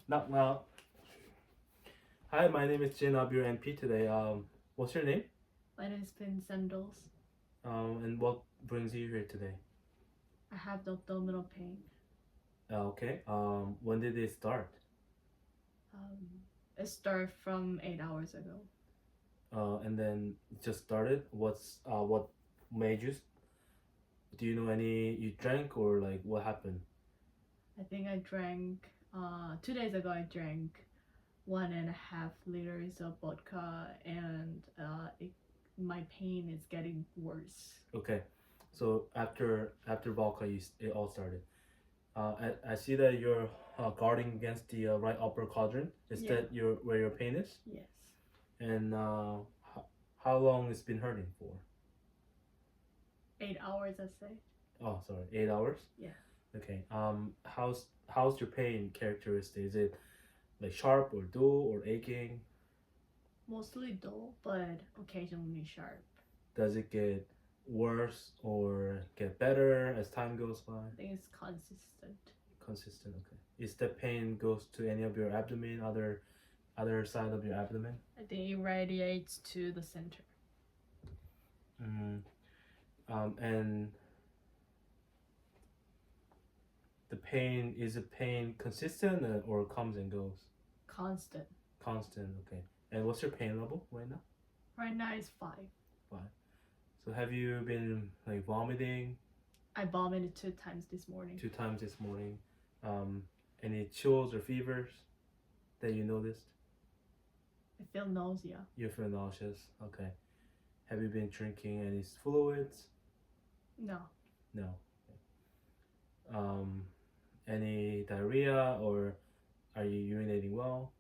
Knock knock. Hi, my name is Jin. I'll be your MP today. What's your name? My name is Pin Sandals. And what brings you here today? I have the abdominal pain. Okay. When did it start? Um, it started from 8 hours ago. And then it just started. What made you? Do you know any? You drank or like what happened? I think I drank. 2 days ago, I drank 1.5 liters of vodka, and my pain is getting worse. Okay. So after vodka, it all started. I see that you're guarding against the right upper quadrant. Is Yeah. that where your pain is? Yes. And how long it's been hurting for? 8 hours, I say. Oh, sorry, 8 hours. Yeah. Okay. How's your pain characteristic? Is it like sharp or dull or aching? Mostly dull, but occasionally sharp. Does it get worse or get better as time goes by? I think it's consistent. Consistent. Okay. Is the pain goes to any of your abdomen, other side of your abdomen? I think it radiates to the center. Mm. And the pain is the pain consistent or comes and goes? Constant. Constant. Okay. And what's your pain level right now? Right now it's 5. 5. So have you been like vomiting? I vomited 2 times this morning. 2 times this morning. Any chills or fevers that you noticed? I feel nausea. You feel nauseous. Okay. Have you been drinking any fluids? No. No. Um, any diarrhea or are you urinating well?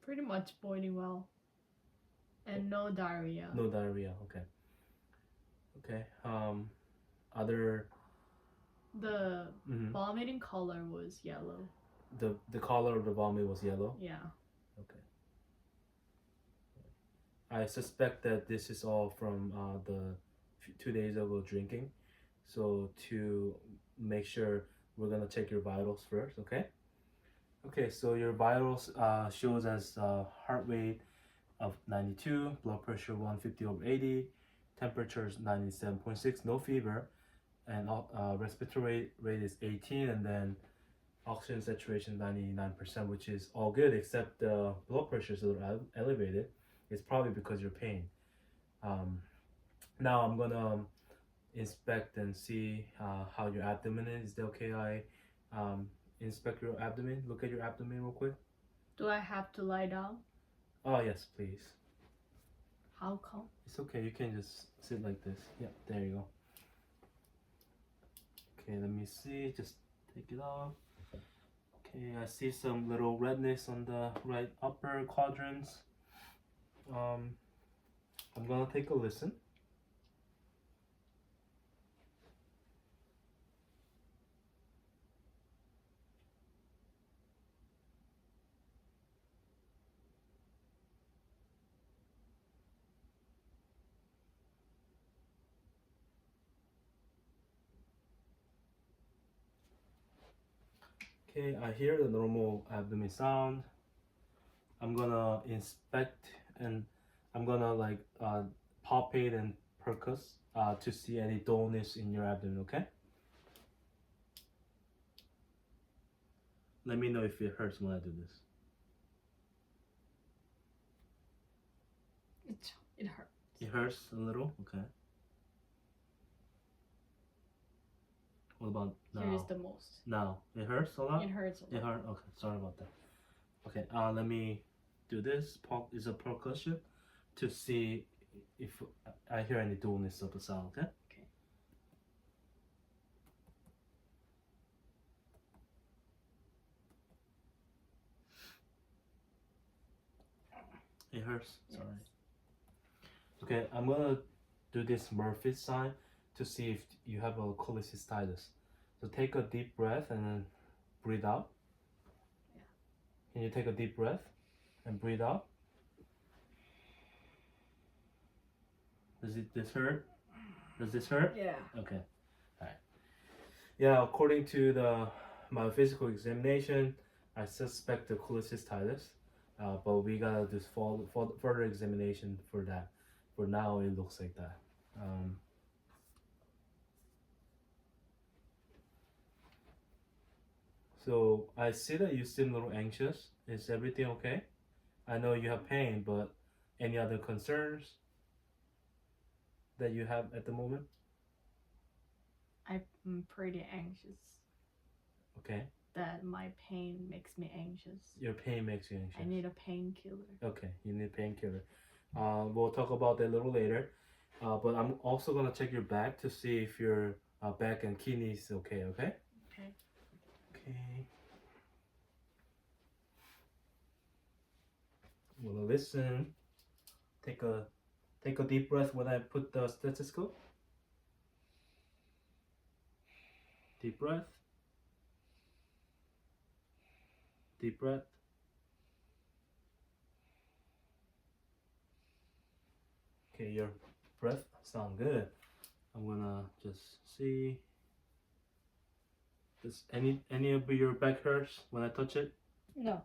Pretty much boiling well. And no diarrhea. No diarrhea. Okay. Okay. Other. The vomiting color was yellow. The color of the vomit was yellow. Yeah. Okay. I suspect that this is all from the 2 days ago drinking. So to make sure, we're gonna check your vitals first. Okay. Okay. So your vitals shows as heart rate of 92, blood pressure 150/80, temperature is 97.6, no fever, and respiratory rate is 18, and then oxygen saturation 99%, which is all good except the blood pressure is a little elevated. It's probably because your pain. Now I'm gonna inspect and see how your abdomen is. Is that okay? I inspect your abdomen. Look at your abdomen real quick. Do I have to lie down? Oh yes, please. How come? It's okay. You can just sit like this. Yep, there you go. Okay, let me see. Just take it off. Okay, I see some little redness on the right upper quadrants. I'm gonna take a listen. Okay, I hear the normal abdomen sound. I'm gonna inspect and I'm gonna like palpate and percuss to see any dullness in your abdomen, okay? Let me know if it hurts when I do this. It hurts. It hurts a little, okay. What about now? Here is the most. Now, it hurts a lot? It hurts a lot. It hurt? Okay, sorry about that. Okay, let me do this. Is a percussion to see if I hear any dullness of the sound, okay? Okay. It hurts? Yes. Sorry. Okay, I'm gonna do this Murphy sign to see if you have a cholecystitis. So take a deep breath and then breathe out. Yeah. Can you take a deep breath and breathe out? Does this hurt? Does this hurt? Yeah. Okay. Alright. Yeah, according to the my physical examination, I suspect the cholecystitis, but we gotta do further examination for that. For now, it looks like that. So I see that you seem a little anxious. Is everything okay? I know you have pain, but any other concerns that you have at the moment? I'm pretty anxious. Okay. That my pain makes me anxious. Your pain makes you anxious. I need a painkiller. Okay, you need painkiller. We'll talk about that a little later. But I'm also gonna check your back to see if your back and kidneys is okay. Okay. Okay. Okay. I'm gonna listen. Take a deep breath when I put the stethoscope. Deep breath. Deep breath. Okay, your breath sound good. I'm gonna just see. Does any of your back hurts when I touch it? No.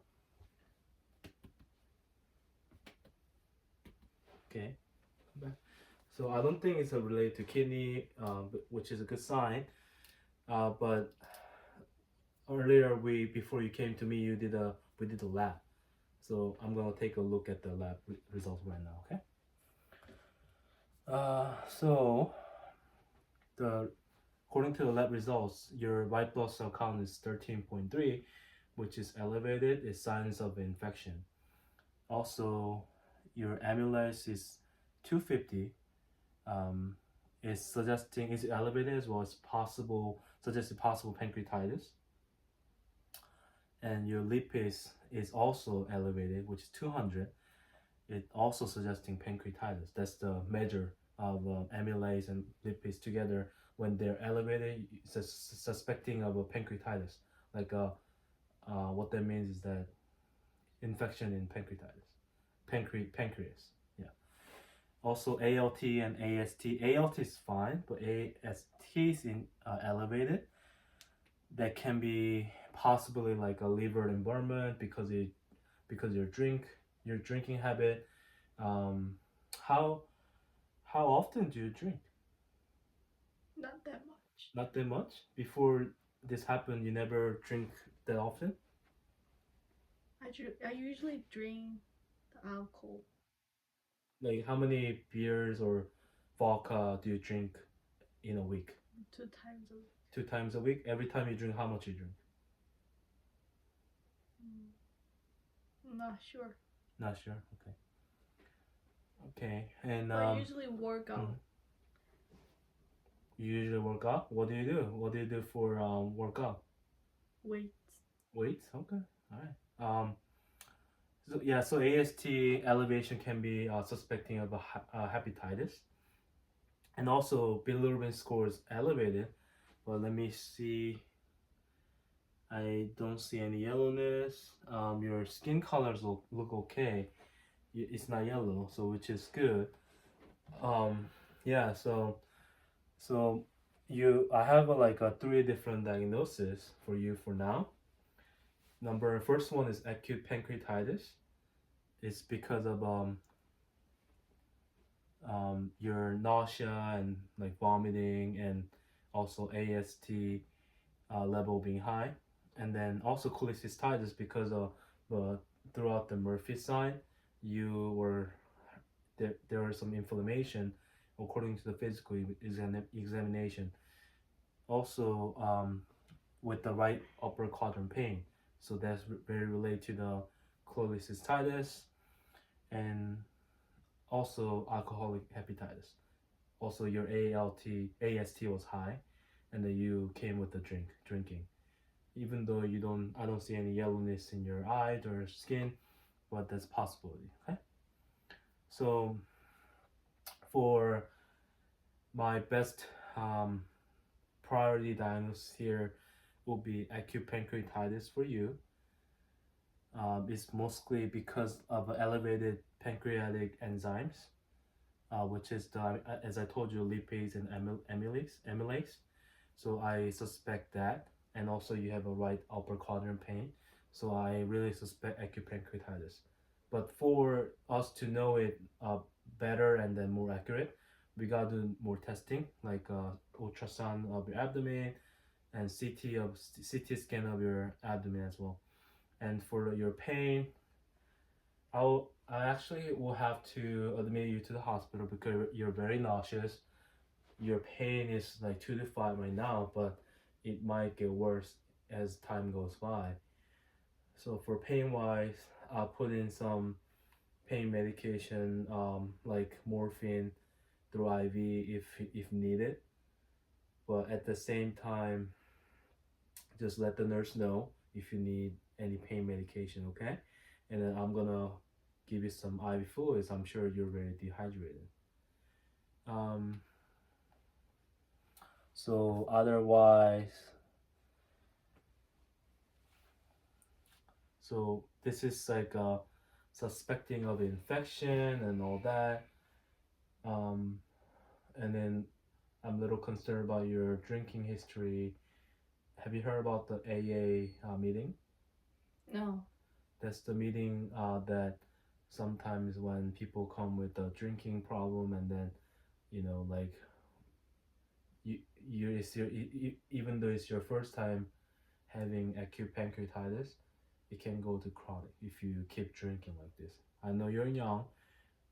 Okay. So I don't think it's related to kidney, which is a good sign. But earlier before you came to me, we did a lab. So I'm gonna take a look at the lab results right now. Okay. So according to the lab results, your white blood cell count is 13.3, which is elevated. It's signs of infection. Also, your amylase is 250. Is elevated as well as suggested possible pancreatitis. And your lipase is also elevated, which is 200. It also suggesting pancreatitis. That's the measure of amylase and lipase together. When they're elevated, suspecting of a pancreatitis. Like what that means is that infection in pancreatitis, pancreas. Yeah. Also ALT and AST. ALT is fine, but AST is elevated. That can be possibly like a liver environment because your drinking habit. How often do you drink? Not that much. Not that much. Before this happened, you never drink that often. I usually drink the alcohol Like how many beers or vodka do you drink in a week? 2 times a week. 2 times a week. Every time you drink, how much you drink? Not sure. Not sure. Okay. Okay. And I usually work out. You usually work out. What do you do? What do you do for workout? Weights. Weights. Okay. All right. So yeah. So AST elevation can be suspecting of a hepatitis, and also bilirubin score is elevated. Well, let me see. I don't see any yellowness. Your skin colors look okay. It's not yellow, so which is good. Yeah. So I have like a 3 different diagnoses for you for now. First one is acute pancreatitis. It's because of your nausea and like vomiting and also AST level being high, and then also cholecystitis because of throughout the Murphy sign, there was some inflammation according to the physical examination. Also, with the right upper quadrant pain, so that's very related to the cholecystitis, and also alcoholic hepatitis. Also, your AST was high, and then you came with the drinking. Even though I don't see any yellowness in your eyes or skin, but that's a possibility. Okay. So, for my best priority diagnosis here will be acute pancreatitis for you. It's mostly because of elevated pancreatic enzymes, which is as I told you, lipase and amylase. So I suspect that. and also you have a right upper quadrant pain. So I really suspect acute pancreatitis. But for us to know it better and then more accurate, we gotta do more testing, like ultrasound of your abdomen and CT scan of your abdomen as well. And for your pain, I actually will have to admit you to the hospital because you're very nauseous. Your pain is like 2 to 5 right now, but it might get worse as time goes by. So for pain wise, I'll put in some pain medication, like morphine through IV if needed. But at the same time, just let the nurse know if you need any pain medication, okay? And then I'm gonna give you some IV fluids. I'm sure you're very dehydrated. Um, so otherwise, so this is like suspecting of infection and all that. Um, and then I'm a little concerned about your drinking history. Have you heard about the AA meeting? No. That's the meeting that sometimes when people come with a drinking problem and then like you even though it's your first time having acute pancreatitis, it can go to chronic if you keep drinking like this. I know you're young,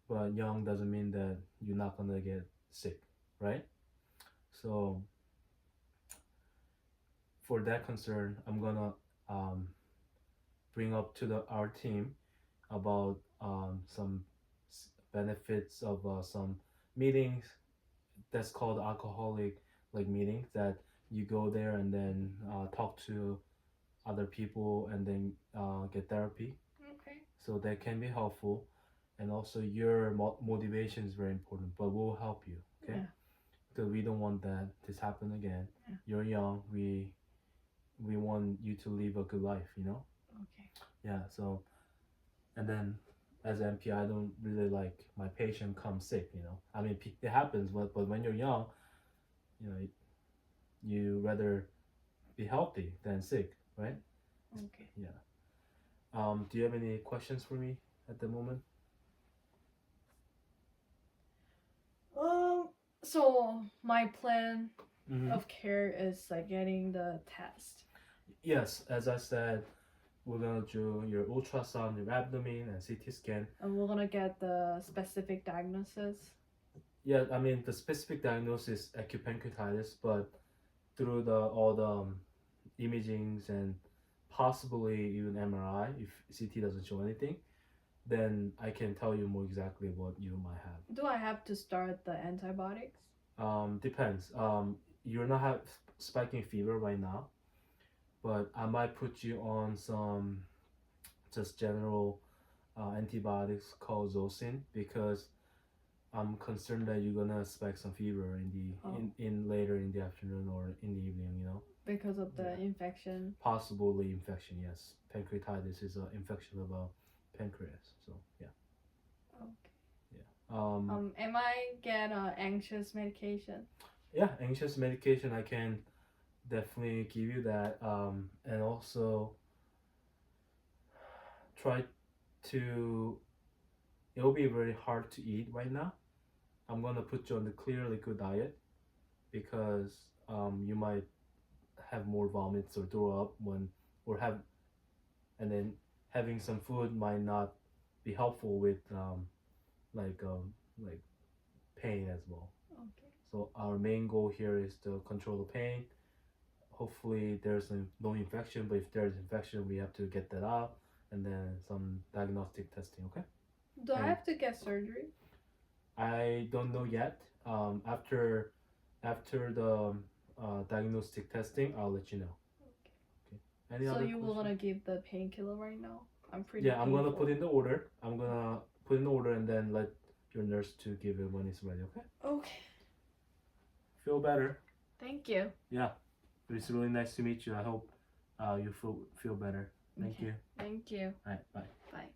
but young doesn't mean that you're not gonna get sick, right? So for that concern, I'm gonna um, bring up to our team about some benefits of some meetings that's called alcoholic like meetings, that you go there and then talk to other people and then get therapy. Okay. So that can be helpful, and also your motivation is very important, but we'll help you, okay? Yeah. Because we don't want that this happen again. Yeah. You're young, we want you to live a good life, Okay. Yeah, so and then as an MP, I don't really like my patient come sick, I mean it happens, but when you're young, you rather be healthy than sick, right? Okay. Yeah. Do you have any questions for me at the moment? So my plan Mm-hmm. of care is like getting the test. Yes, as I said, we're gonna do your ultrasound, your abdomen, and CT scan. And we're gonna get the specific diagnosis. Yeah, I mean the specific diagnosis acute pancreatitis, but through all the imagings and possibly even MRI, if CT doesn't show anything, then I can tell you more exactly what you might have. Do I have to start the antibiotics? Depends. You're not spiking fever right now, but I might put you on some just general antibiotics called Zocin, because I'm concerned that you're gonna spike some fever in later in the afternoon or in the evening. Because of the infection. Possibly infection. Yes, pancreatitis is an infection of a pancreas. So yeah. Okay. Yeah. Am I get anxious medication? Yeah, anxious medication. I can definitely give you that. And also try to. It will be very hard to eat right now. I'm gonna put you on the clear liquid diet, because you might have more vomits or throw up or have, and then having some food might not be helpful with like pain as well. Okay. So our main goal here is to control the pain. Hopefully there's no infection, but if there's infection, we have to get that out, and then some diagnostic testing. Okay. Do I have to get surgery? I don't know yet. After the diagnostic testing, I'll let you know. Okay. Any So other you were questions? gonna give the painkiller right now? I'm pretty. Yeah, I'm gonna painful. put in the order. I'm gonna put in the order and then let your nurse to give it when it's ready. Okay. Okay. Feel better. Thank you. Yeah, it's really nice to meet you. I hope you feel better. Thank Okay. you. Thank you. All right, bye. Bye.